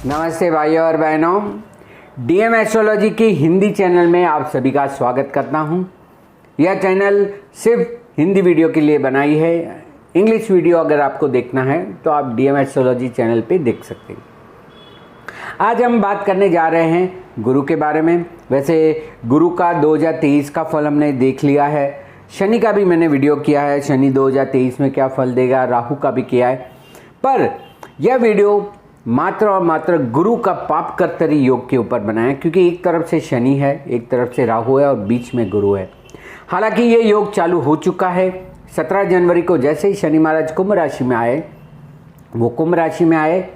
नमस्ते भाइयों और बहनों, डीएम एस्ट्रोलॉजी की हिंदी चैनल में आप सभी का स्वागत करता हूं। यह चैनल सिर्फ हिंदी वीडियो के लिए बनाई है। इंग्लिश वीडियो अगर आपको देखना है तो आप डीएम एस्ट्रोलॉजी चैनल पे देख सकते हैं। आज हम बात करने जा रहे हैं गुरु के बारे में। वैसे गुरु का 2023 का फल हमने देख लिया है, शनि का भी मैंने वीडियो किया है, शनि 2023 में क्या फल देगा, राहु का भी किया है। पर यह वीडियो मात्र और मात्र गुरु का पाप कर्तरी योग के ऊपर बना है, क्योंकि एक तरफ से शनि है, एक तरफ से राहु है और बीच में गुरु है। हालांकि ये योग चालू हो चुका है 17 जनवरी को। जैसे ही शनि महाराज कुंभ राशि में आए, वो कुंभ राशि में आए,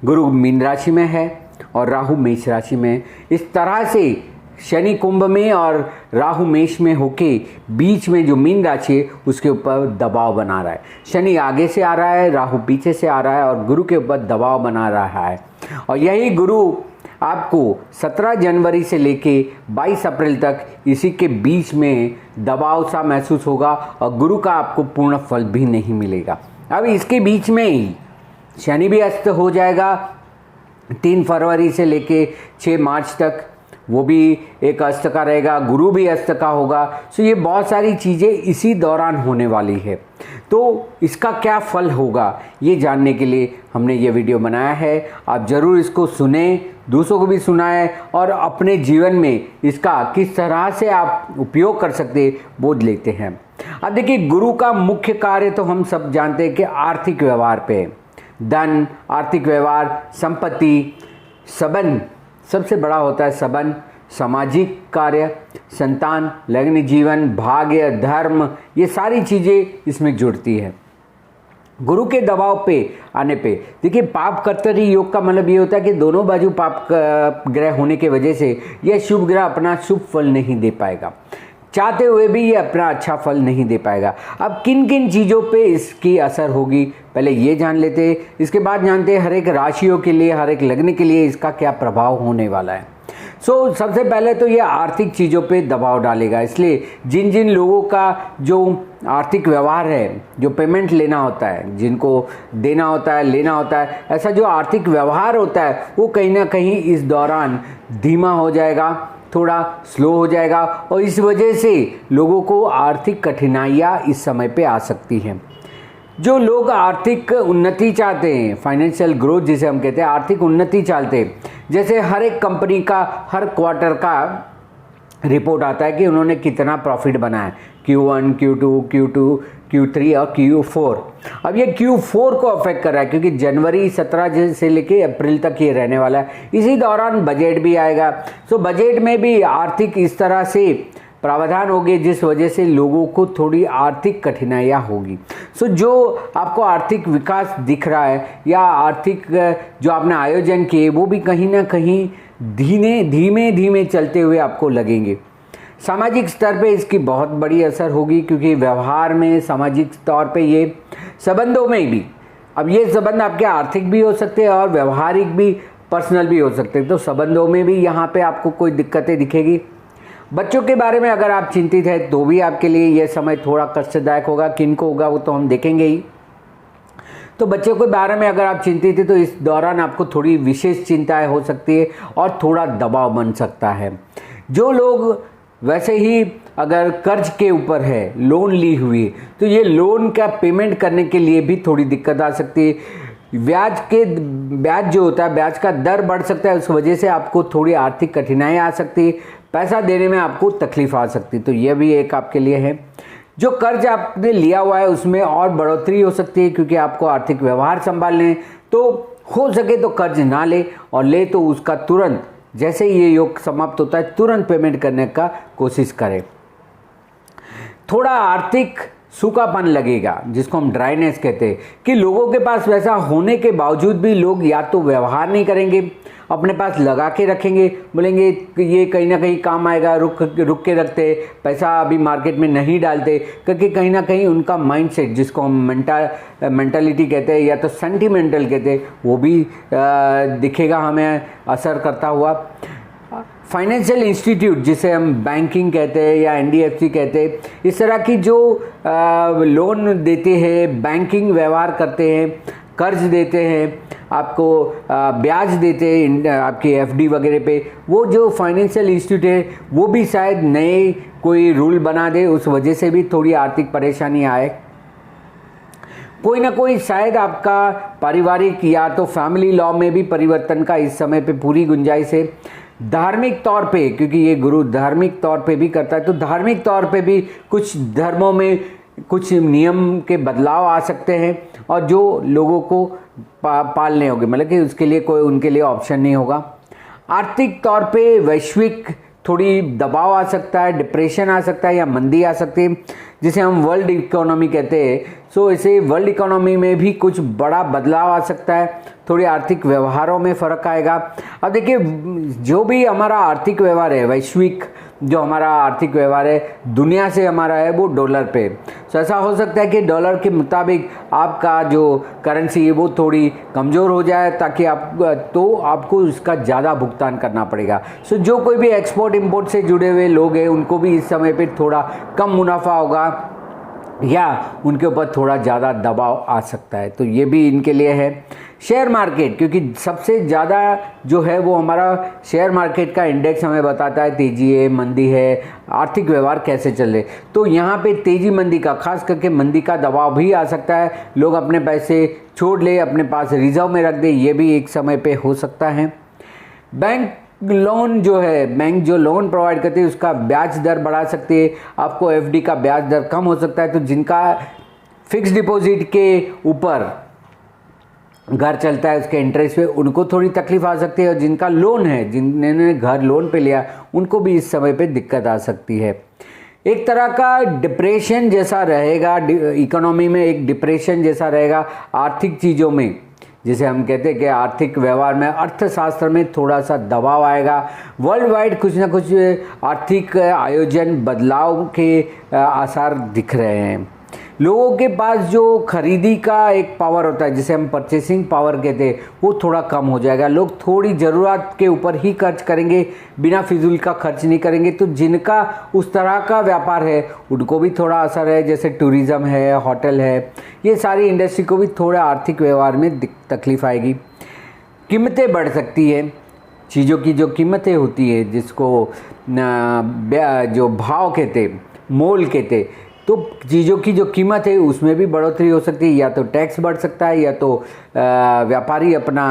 गुरु मीन राशि में है और राहु मेष राशि में। इस तरह से शनि कुंभ में और राहु मेष में होके बीच में जो मीन राशि है उसके ऊपर दबाव बना रहा है। शनि आगे से आ रहा है, राहु पीछे से आ रहा है और गुरु के ऊपर दबाव बना रहा है। और यही गुरु आपको 17 जनवरी से लेके 22 अप्रैल तक इसी के बीच में दबाव सा महसूस होगा और गुरु का आपको पूर्ण फल भी नहीं मिलेगा। अब इसके बीच में ही शनि भी अस्त हो जाएगा 3 फरवरी से लेके 6 मार्च तक, वो भी एक अस्त का रहेगा, गुरु भी अस्त का होगा। सो ये बहुत सारी चीज़ें इसी दौरान होने वाली है। तो इसका क्या फल होगा ये जानने के लिए हमने ये वीडियो बनाया है। आप ज़रूर इसको सुने, दूसरों को भी सुनाएं और अपने जीवन में इसका किस तरह से आप उपयोग कर सकते वो लेते हैं। अब देखिए, गुरु का मुख्य कार्य तो हम सब जानते हैं कि आर्थिक व्यवहार पे, धन, आर्थिक व्यवहार, संपत्ति, संबंध, सबसे बड़ा होता है संबंध, सामाजिक कार्य, संतान, लग्न जीवन, भाग्य, धर्म, ये सारी चीज़ें इसमें जुड़ती है। गुरु के दबाव पे आने पे देखिए, पाप कर्तरी योग का मतलब ये होता है कि दोनों बाजू पाप ग्रह होने की वजह से यह शुभ ग्रह अपना शुभ फल नहीं दे पाएगा, चाहते हुए भी ये अपना अच्छा फल नहीं दे पाएगा। अब किन किन चीज़ों पे इसकी असर होगी पहले ये जान लेते हैं, इसके बाद जानते हैं हर एक राशियों के लिए, हर एक लग्न के लिए इसका क्या प्रभाव होने वाला है। सबसे पहले तो ये आर्थिक चीज़ों पे दबाव डालेगा। इसलिए जिन जिन लोगों का जो आर्थिक व्यवहार है, जो पेमेंट लेना होता है, जिनको देना होता है, लेना होता है, ऐसा जो आर्थिक व्यवहार होता है वो कहीं ना कहीं इस दौरान धीमा हो जाएगा, थोड़ा स्लो हो जाएगा और इस वजह से लोगों को आर्थिक कठिनाइयाँ इस समय पे आ सकती हैं। जो लोग आर्थिक उन्नति चाहते हैं, फाइनेंशियल ग्रोथ जिसे हम कहते हैं, आर्थिक उन्नति चाहते हैं, जैसे हर एक कंपनी का हर क्वार्टर का रिपोर्ट आता है कि उन्होंने कितना प्रॉफिट बनाया, Q1, Q2, Q2, Q3 और Q4। अब ये Q4 को अफेक्ट कर रहा है क्योंकि जनवरी 17 से लेके अप्रैल तक ये रहने वाला है। इसी दौरान बजट भी आएगा। बजट में भी आर्थिक इस तरह से प्रावधान होंगे जिस वजह से लोगों को थोड़ी आर्थिक कठिनाइयाँ होगी। जो आपको आर्थिक विकास दिख रहा है या आर्थिक जो आपने आयोजन किए वो भी कहीं ना कहीं धीमे धीमे चलते हुए आपको लगेंगे। सामाजिक स्तर पे इसकी बहुत बड़ी असर होगी क्योंकि व्यवहार में, सामाजिक तौर पे, ये संबंधों में भी, अब ये संबंध आपके आर्थिक भी हो सकते हैं और व्यवहारिक भी, पर्सनल भी हो सकते हैं। तो संबंधों में भी यहाँ पे आपको कोई दिक्कतें दिखेगी। बच्चों के बारे में अगर आप चिंतित हैं तो भी आपके लिए यह समय थोड़ा कष्टदायक होगा। किनको होगा वो तो हम देखेंगे ही। तो बच्चों के बारे में अगर आप चिंतित हैं तो इस दौरान आपको थोड़ी विशेष चिंताएं हो सकती है और थोड़ा दबाव बन सकता है। जो लोग वैसे ही अगर कर्ज के ऊपर है, लोन ली हुई, तो ये लोन का पेमेंट करने के लिए भी थोड़ी दिक्कत आ सकती है। ब्याज जो होता है, ब्याज का दर बढ़ सकता है, उस वजह से आपको थोड़ी आर्थिक कठिनाई आ सकती है, पैसा देने में आपको तकलीफ आ सकती है। तो यह भी एक आपके लिए है। जो कर्ज आपने लिया हुआ है उसमें और बढ़ोतरी हो सकती है क्योंकि आपको आर्थिक व्यवहार संभालने, तो हो सके तो कर्ज ना ले और ले तो उसका तुरंत, जैसे ही ये योग समाप्त होता है, तुरंत पेमेंट करने का कोशिश करें। थोड़ा आर्थिक सूखापन लगेगा जिसको हम ड्राइनेस कहते हैं, कि लोगों के पास वैसा होने के बावजूद भी लोग या तो व्यवहार नहीं करेंगे, अपने पास लगा के रखेंगे, बोलेंगे ये कहीं ना कहीं काम आएगा, रुक के रखते, पैसा अभी मार्केट में नहीं डालते, क्योंकि कहीं ना कहीं उनका माइंडसेट, जिसको हम मेंटालिटी कहते हैं या तो सेंटिमेंटल कहते हैं, वो भी दिखेगा हमें असर करता हुआ। फाइनेंशियल इंस्टीट्यूट जिसे हम बैंकिंग कहते हैं या NDFC कहते हैं, इस तरह की जो लोन देते हैं, बैंकिंग व्यवहार करते हैं, कर्ज देते हैं, आपको ब्याज देते हैं आपकी एफडी वगैरह पे, वो जो फाइनेंशियल इंस्टीट्यूट है वो भी शायद नए कोई रूल बना दे, उस वजह से भी थोड़ी आर्थिक परेशानी आए। कोई ना कोई शायद आपका पारिवारिक या तो फैमिली लॉ में भी परिवर्तन का इस समय पे पूरी गुंजाइश है। धार्मिक तौर पे, क्योंकि ये गुरु धार्मिक तौर पे भी करता है, तो धार्मिक तौर पे भी कुछ धर्मों में कुछ नियम के बदलाव आ सकते हैं और जो लोगों को पालने होंगे, मतलब कि उसके लिए कोई उनके लिए ऑप्शन नहीं होगा। आर्थिक तौर पे वैश्विक थोड़ी दबाव आ सकता है, डिप्रेशन आ सकता है या मंदी आ सकती है, जिसे हम वर्ल्ड इकोनॉमी कहते हैं। सो इसे वर्ल्ड इकोनॉमी में भी कुछ बड़ा बदलाव आ सकता है, थोड़ी आर्थिक व्यवहारों में फ़र्क आएगा। अब देखिए, जो भी हमारा आर्थिक व्यवहार है, वैश्विक जो हमारा आर्थिक व्यवहार है दुनिया से हमारा है, वो डॉलर पे। तो ऐसा हो सकता है कि डॉलर के मुताबिक आपका जो करेंसी है वो थोड़ी कमज़ोर हो जाए, ताकि आपको उसका ज़्यादा भुगतान करना पड़ेगा। सो जो कोई भी एक्सपोर्ट इंपोर्ट से जुड़े हुए लोग हैं उनको भी इस समय पे थोड़ा कम मुनाफा होगा या उनके ऊपर थोड़ा ज़्यादा दबाव आ सकता है, तो ये भी इनके लिए है। शेयर मार्केट, क्योंकि सबसे ज़्यादा जो है वो हमारा शेयर मार्केट का इंडेक्स हमें बताता है तेजी है, मंदी है, आर्थिक व्यवहार कैसे चले। तो यहाँ पे तेजी मंदी का, खास करके मंदी का दबाव भी आ सकता है। लोग अपने पैसे छोड़ ले, अपने पास रिजर्व में रख दे, ये भी एक समय पे हो सकता है। बैंक लोन जो है, बैंक जो लोन प्रोवाइड करती है उसका ब्याज दर बढ़ा सकती है, आपको एफडी का ब्याज दर कम हो सकता है। तो जिनका फिक्स डिपॉजिट के ऊपर घर चलता है उसके इंटरेस्ट पे, उनको थोड़ी तकलीफ आ सकती है, और जिनका लोन है, जिन्होंने घर लोन पे लिया, उनको भी इस समय पे दिक्कत आ सकती है। एक तरह का डिप्रेशन जैसा रहेगा इकोनॉमी में, एक डिप्रेशन जैसा रहेगा आर्थिक चीज़ों में, जिसे हम कहते हैं कि आर्थिक व्यवहार में, अर्थशास्त्र में थोड़ा सा दबाव आएगा। वर्ल्ड वाइड कुछ ना कुछ आर्थिक आयोजन बदलाव के आसार दिख रहे हैं। लोगों के पास जो खरीदी का एक पावर होता है, जिसे हम परचेसिंग पावर कहते हैं, वो थोड़ा कम हो जाएगा। लोग थोड़ी ज़रूरत के ऊपर ही खर्च करेंगे, बिना फिजूल का खर्च नहीं करेंगे। तो जिनका उस तरह का व्यापार है उनको भी थोड़ा असर है, जैसे टूरिज़्म है, होटल है, ये सारी इंडस्ट्री को भी थोड़ा आर्थिक व्यवहार में तकलीफ आएगी। कीमतें बढ़ सकती है, चीज़ों की जो कीमतें होती है, जिसको जो भाव कहते, मोल कहते, तो चीज़ों की जो कीमत है उसमें भी बढ़ोतरी हो सकती है। या तो टैक्स बढ़ सकता है, या तो व्यापारी अपना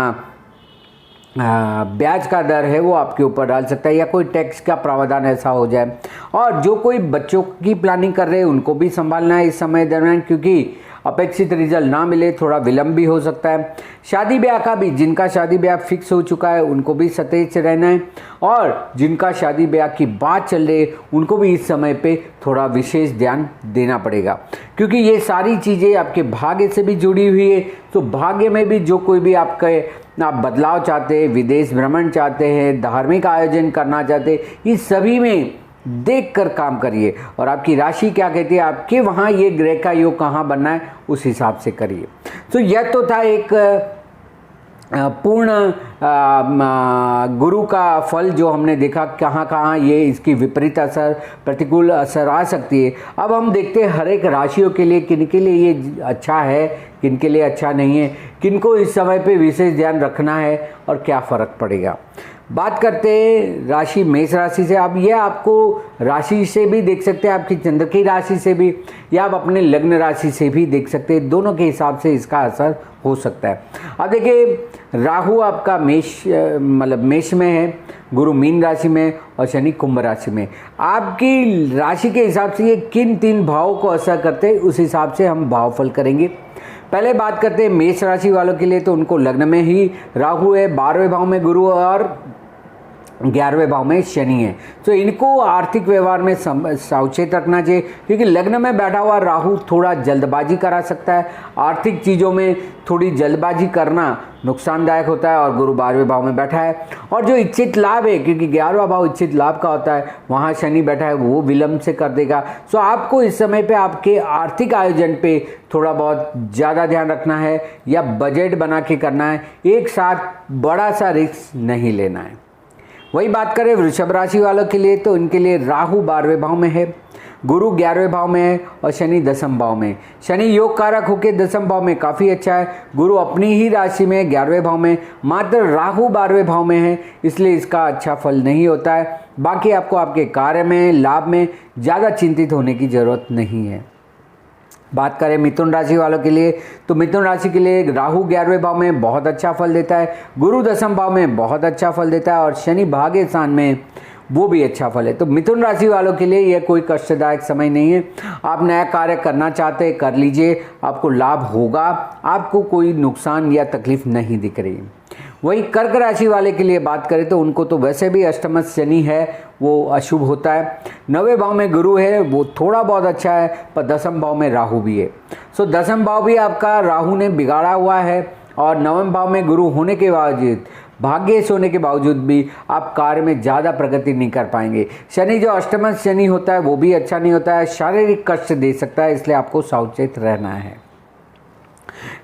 ब्याज का दर है वो आपके ऊपर डाल सकता है, या कोई टैक्स का प्रावधान ऐसा हो जाए। और जो कोई बच्चों की प्लानिंग कर रहे हैं उनको भी संभालना है इस समय दरम्यान, क्योंकि अपेक्षित रिजल्ट ना मिले, थोड़ा विलम्ब भी हो सकता है। शादी ब्याह का भी, जिनका शादी ब्याह फिक्स हो चुका है उनको भी सतेज रहना है, और जिनका शादी ब्याह की बात चल रही है उनको भी इस समय पे थोड़ा विशेष ध्यान देना पड़ेगा, क्योंकि ये सारी चीज़ें आपके भाग्य से भी जुड़ी हुई है। तो भाग्य में भी जो कोई भी आप बदलाव चाहते हैं, विदेश भ्रमण चाहते हैं, धार्मिक आयोजन करना चाहते हैं, इस सभी में देखकर काम करिए। और आपकी राशि क्या कहती है, आपके वहाँ ये ग्रह का योग कहाँ बनना है, उस हिसाब से करिए। तो यह तो था एक पूर्ण गुरु का फल जो हमने देखा, कहाँ कहाँ ये इसकी विपरीत असर, प्रतिकूल असर आ सकती है। अब हम देखते हैं हर एक राशियों के लिए किन के लिए ये अच्छा है, किन के लिए अच्छा नहीं है, किन को इस समय पे विशेष ध्यान रखना है और क्या फ़र्क पड़ेगा। बात करते हैं राशि मेष राशि से। अब यह आपको राशि से भी देख सकते हैं, आपकी चंद्र की राशि से भी, या आप अपने लग्न राशि से भी देख सकते हैं। दोनों के हिसाब से इसका असर हो सकता है। अब देखिए, राहु आपका मेष में है, गुरु मीन राशि में और शनि कुंभ राशि में। आपकी राशि के हिसाब से ये किन 3 भावों को असर करते हैं, उस हिसाब से हम भावफल करेंगे। पहले बात करते हैं मेष राशि वालों के लिए, तो उनको लग्न में ही राहु है, 12वें भाव में गुरु और 11वें भाव में शनि है। तो इनको आर्थिक व्यवहार में सावचेत रखना चाहिए, क्योंकि लग्न में बैठा हुआ राहु थोड़ा जल्दबाजी करा सकता है। आर्थिक चीज़ों में थोड़ी जल्दबाजी करना नुकसानदायक होता है, और गुरु 12वें भाव में बैठा है। और जो इच्छित लाभ है, क्योंकि 11वां भाव इच्छित लाभ का होता है, वहाँ शनि बैठा है, वो विलंब से कर देगा। सो आपको इस समय पे आपके आर्थिक आयोजन पे थोड़ा बहुत ज़्यादा ध्यान रखना है, या बजट बना के करना है, एक साथ बड़ा सा रिस्क नहीं लेना है। वही बात करें वृषभ राशि वालों के लिए, तो इनके लिए राहु 12वें भाव में है, गुरु 11वें भाव में है और शनि 10वें भाव में। शनि योग कारक होकर 10वें भाव में काफ़ी अच्छा है। गुरु अपनी ही राशि में 11वें भाव में, मात्र राहु 12वें भाव में है, इसलिए इसका अच्छा फल नहीं होता है। बाकी आपको आपके कार्य में, लाभ में ज़्यादा चिंतित होने की ज़रूरत नहीं है। बात करें मिथुन राशि वालों के लिए, तो मिथुन राशि के लिए राहु 11वें भाव में बहुत अच्छा फल देता है, गुरु 10वें भाव में बहुत अच्छा फल देता है और शनि भाग्य स्थान में वो भी अच्छा फल है। तो मिथुन राशि वालों के लिए यह कोई कष्टदायक समय नहीं है। आप नया कार्य करना चाहते हैं, कर लीजिए, आपको लाभ होगा, आपको कोई नुकसान या तकलीफ नहीं दिख रही। वही कर्क राशि वाले के लिए बात करें तो उनको तो वैसे भी अष्टम शनि है, वो अशुभ होता है। 9वें भाव में गुरु है, वो थोड़ा बहुत अच्छा है, पर 10वें भाव में राहु भी है। सो 10वें भाव भी आपका राहु ने बिगाड़ा हुआ है और 9वें भाव में गुरु होने के बावजूद, भाग्येश होने के बावजूद भी आप कार्य में ज़्यादा प्रगति नहीं कर पाएंगे। शनि जो अष्टम शनि होता है वो भी अच्छा नहीं होता है, शारीरिक कष्ट दे सकता है, इसलिए आपको सावचेत रहना है।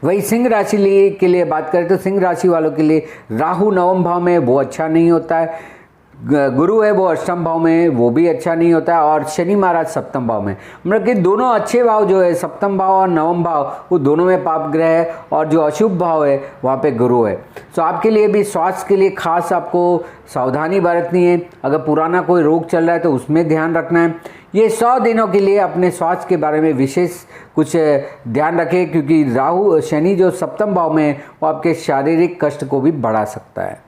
वही सिंह राशि के लिए बात करें तो सिंह राशि वालों के लिए राहु 9वें भाव में वो अच्छा नहीं होता है, गुरु है वो अष्टम भाव में, वो भी अच्छा नहीं होता है और शनि महाराज 7वें भाव में। मतलब कि दोनों अच्छे भाव जो है 7वें भाव और 9वें भाव, वो दोनों में पाप ग्रह है और जो अशुभ भाव है वहाँ पे गुरु है। तो आपके लिए भी स्वास्थ्य के लिए खास आपको सावधानी बरतनी है। अगर पुराना कोई रोग चल रहा है तो उसमें ध्यान रखना है। ये 100 दिनों के लिए अपने स्वास्थ्य के बारे में विशेष कुछ ध्यान रखें, क्योंकि राहु शनि जो 7वें भाव में है वो आपके शारीरिक कष्ट को भी बढ़ा सकता है।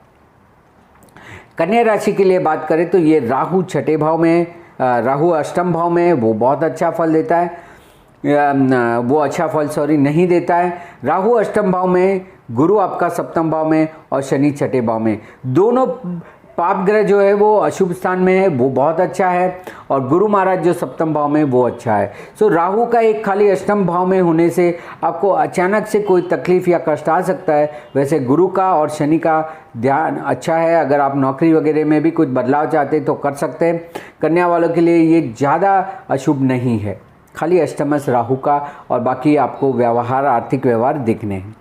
कन्या राशि के लिए बात करें तो ये राहु 6ठे भाव में, राहु अष्टम भाव में, वो बहुत अच्छा फल देता है, वो अच्छा फल नहीं देता है। राहु अष्टम भाव में, गुरु आपका 7वें भाव में और शनि 6ठे भाव में। दोनों पाप ग्रह जो है वो अशुभ स्थान में है, वो बहुत अच्छा है और गुरु महाराज जो 7वें भाव में वो अच्छा है। सो राहु का एक खाली अष्टम भाव में होने से आपको अचानक से कोई तकलीफ या कष्ट आ सकता है। वैसे गुरु का और शनि का ध्यान अच्छा है। अगर आप नौकरी वगैरह में भी कुछ बदलाव चाहते तो कर सकते हैं। कन्या वालों के लिए ये ज़्यादा अशुभ नहीं है, खाली अष्टमस राहु का, और बाकी आपको व्यवहार, आर्थिक व्यवहार दिखने हैं।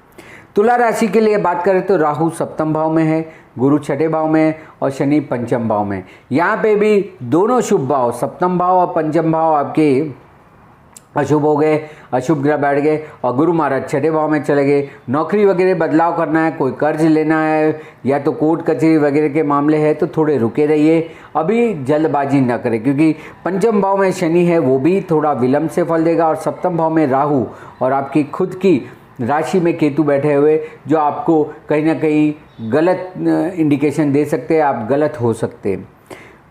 तुला राशि के लिए बात करें तो राहु 7वें भाव में है, गुरु 6ठे भाव में और शनि 5वें भाव में। यहाँ पे भी दोनों शुभ भाव, 7वें भाव और 5वें भाव आपके अशुभ हो गए, अशुभ ग्रह बैठ गए और गुरु महाराज 6ठे भाव में चले गए। नौकरी वगैरह बदलाव करना है, कोई कर्ज लेना है या तो कोर्ट कचहरी वगैरह के मामले हैं तो थोड़े रुके रहिए, अभी जल्दबाजी न करें, क्योंकि 5वें भाव में शनि है, वो भी थोड़ा विलंब से फल देगा और 7वें भाव में राहु और आपकी खुद की राशि में केतु बैठे हुए, जो आपको कहीं ना कहीं गलत इंडिकेशन दे सकते हैं, आप गलत हो सकते हैं।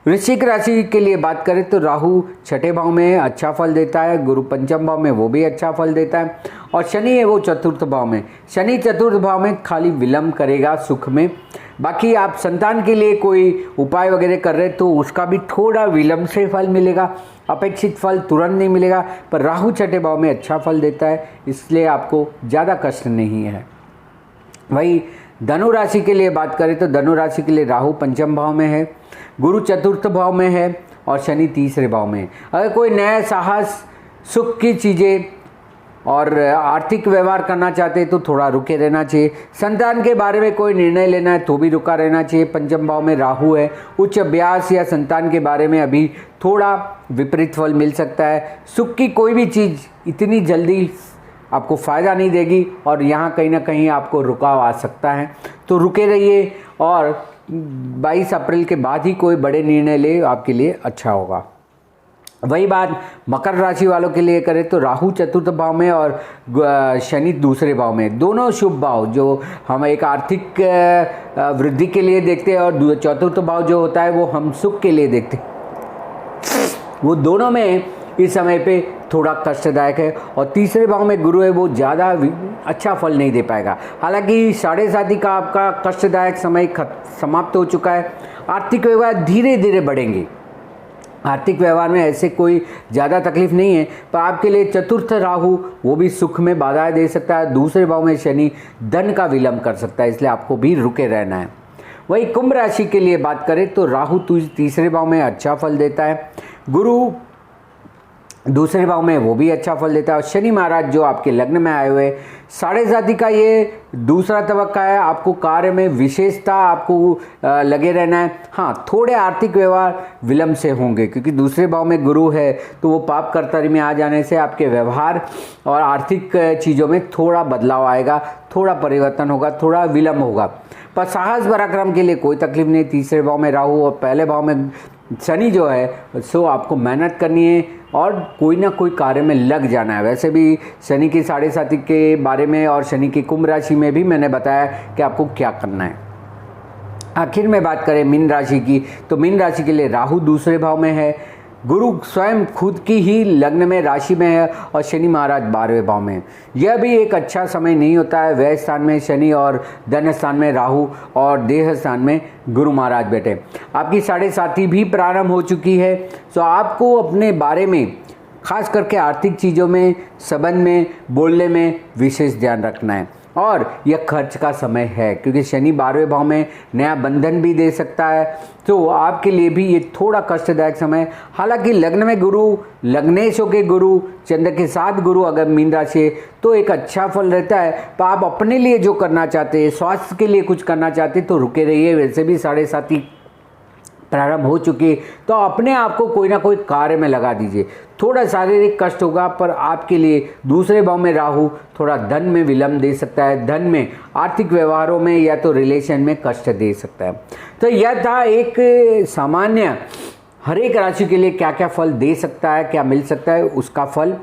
वृश्चिक राशि के लिए बात करें तो राहु 6ठे भाव में अच्छा फल देता है, गुरु 5वें भाव में, वो भी अच्छा फल देता है और शनि है वो 4th भाव में। शनि 4th भाव में खाली विलंब करेगा सुख में। बाकी आप संतान के लिए कोई उपाय वगैरह कर रहे तो उसका भी थोड़ा विलंब से फल मिलेगा, अपेक्षित फल तुरंत नहीं मिलेगा, पर राहु 6ठे भाव में अच्छा फल देता है, इसलिए आपको ज़्यादा कष्ट नहीं है। वही धनु राशि के लिए बात करें तो धनु राशि के लिए राहु 5वें भाव में है, गुरु 4th भाव में है और शनि 3रे भाव में है। अगर कोई नया साहस, सुख की चीज़ें और आर्थिक व्यवहार करना चाहते हैं तो थोड़ा रुके रहना चाहिए। संतान के बारे में कोई निर्णय लेना है तो भी रुका रहना चाहिए। 5वें भाव में राहु है, उच्च अभ्यास या संतान के बारे में अभी थोड़ा विपरीत फल मिल सकता है। सुख की कोई भी चीज़ इतनी जल्दी आपको फ़ायदा नहीं देगी और यहाँ कहीं ना कहीं आपको रुकाव आ सकता है, तो रुके रहिए और 22 अप्रैल के बाद ही कोई बड़े निर्णय ले, आपके लिए अच्छा होगा। वही बात मकर राशि वालों के लिए करें तो राहु 4th भाव में और शनि 2रे भाव में। दोनों शुभ भाव जो हम एक आर्थिक वृद्धि के लिए देखते हैं और 4th भाव जो होता है वो हम सुख के लिए देखते हैं, वो दोनों में इस समय पे थोड़ा कष्टदायक है। और 3रे भाव में गुरु है, वो ज़्यादा अच्छा फल नहीं दे पाएगा। हालांकि 7.5 का आपका कष्टदायक समय समाप्त हो चुका है। आर्थिक व्यवहार धीरे धीरे बढ़ेंगे, आर्थिक व्यवहार में ऐसे कोई ज़्यादा तकलीफ नहीं है, पर आपके लिए 4th राहु वो भी सुख में बाधाएं दे सकता है। 2रे भाव में शनि धन का विलंब कर सकता है, इसलिए आपको भी रुके रहना है। वही कुंभ राशि के लिए बात करें तो राहु 3रे भाव में अच्छा फल देता है, गुरु दूसरे भाव में वो भी अच्छा फल देता है। और शनि महाराज जो आपके लग्न में आए हुए साढ़े साथी का ये दूसरा तबक्का है। आपको कार्य में विशेषता आपको लगे रहना है। हाँ, थोड़े आर्थिक व्यवहार विलंब से होंगे क्योंकि दूसरे भाव में गुरु है, तो वो पाप कर्तरी में आ जाने से आपके व्यवहार और आर्थिक चीज़ों में थोड़ा बदलाव आएगा, थोड़ा परिवर्तन होगा, थोड़ा विलंब होगा। पर साहस पराक्रम के लिए कोई तकलीफ नहीं। तीसरे भाव में राहु और पहले भाव में शनि जो है, सो आपको मेहनत करनी है और कोई ना कोई कार्य में लग जाना है। वैसे भी शनि की साढ़े साथी के बारे में और शनि की कुंभ राशि में भी मैंने बताया कि आपको क्या करना है। आखिर में बात करें मीन राशि की, तो मीन राशि के लिए राहु दूसरे भाव में है, गुरु स्वयं खुद की ही लग्न में राशि में है और शनि महाराज 12वें भाव में है। यह भी एक अच्छा समय नहीं होता है। व्यय स्थान में शनि और धन स्थान में राहु और देह स्थान में गुरु महाराज बैठे। आपकी साढ़े साथी भी प्रारंभ हो चुकी है। तो आपको अपने बारे में खास करके आर्थिक चीज़ों में, संबंध में, बोलने में विशेष ध्यान रखना है। और यह खर्च का समय है क्योंकि शनि 12वें भाव में नया बंधन भी दे सकता है, तो आपके लिए भी ये थोड़ा कष्टदायक समय। हालांकि लग्न में गुरु, लग्नेशों के गुरु, चंद्र के साथ गुरु अगर मीन राशि है तो एक अच्छा फल रहता है। पर आप अपने लिए जो करना चाहते हैं, स्वास्थ्य के लिए कुछ करना चाहते तो रुके रहिए। वैसे भी साढ़े साथी प्रारंभ हो चुकी है, तो अपने आप को कोई ना कोई कार्य में लगा दीजिए। थोड़ा शारीरिक कष्ट होगा, पर आपके लिए दूसरे भाव में राहु थोड़ा धन में विलंब दे सकता है, धन में, आर्थिक व्यवहारों में या तो रिलेशन में कष्ट दे सकता है। तो यह था एक सामान्य हर एक राशि के लिए क्या क्या फल दे सकता है, क्या मिल सकता है उसका फल।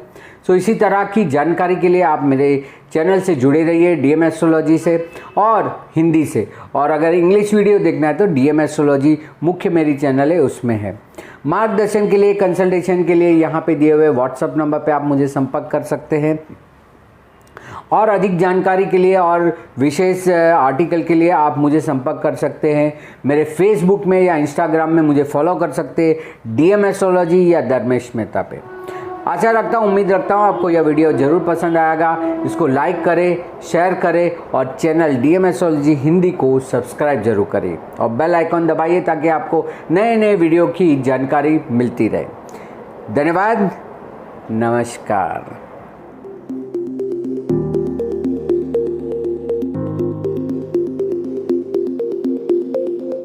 तो इसी तरह की जानकारी के लिए आप मेरे चैनल से जुड़े रहिए, डीएम एस्ट्रोलॉजी से और हिंदी से। और अगर इंग्लिश वीडियो देखना है तो डीएम एस्ट्रोलॉजी मुख्य मेरी चैनल है, उसमें है। मार्गदर्शन के लिए, कंसल्टेशन के लिए यहाँ पे दिए हुए व्हाट्सएप नंबर पे आप मुझे संपर्क कर सकते हैं। और अधिक जानकारी के लिए और विशेष आर्टिकल के लिए आप मुझे संपर्क कर सकते हैं। मेरे फेसबुक में या इंस्टाग्राम में मुझे फॉलो कर सकते हैं, डीएम एस्ट्रोलॉजी या धर्मेश मेहता पे। आशा रखता हूँ, उम्मीद रखता हूँ आपको यह वीडियो ज़रूर पसंद आएगा। इसको लाइक करें, शेयर करें और चैनल डीएम एस्ट्रोलॉजी हिंदी को सब्सक्राइब जरूर करें और बेल आइकॉन दबाइए ताकि आपको नए नए वीडियो की जानकारी मिलती रहे। धन्यवाद, नमस्कार।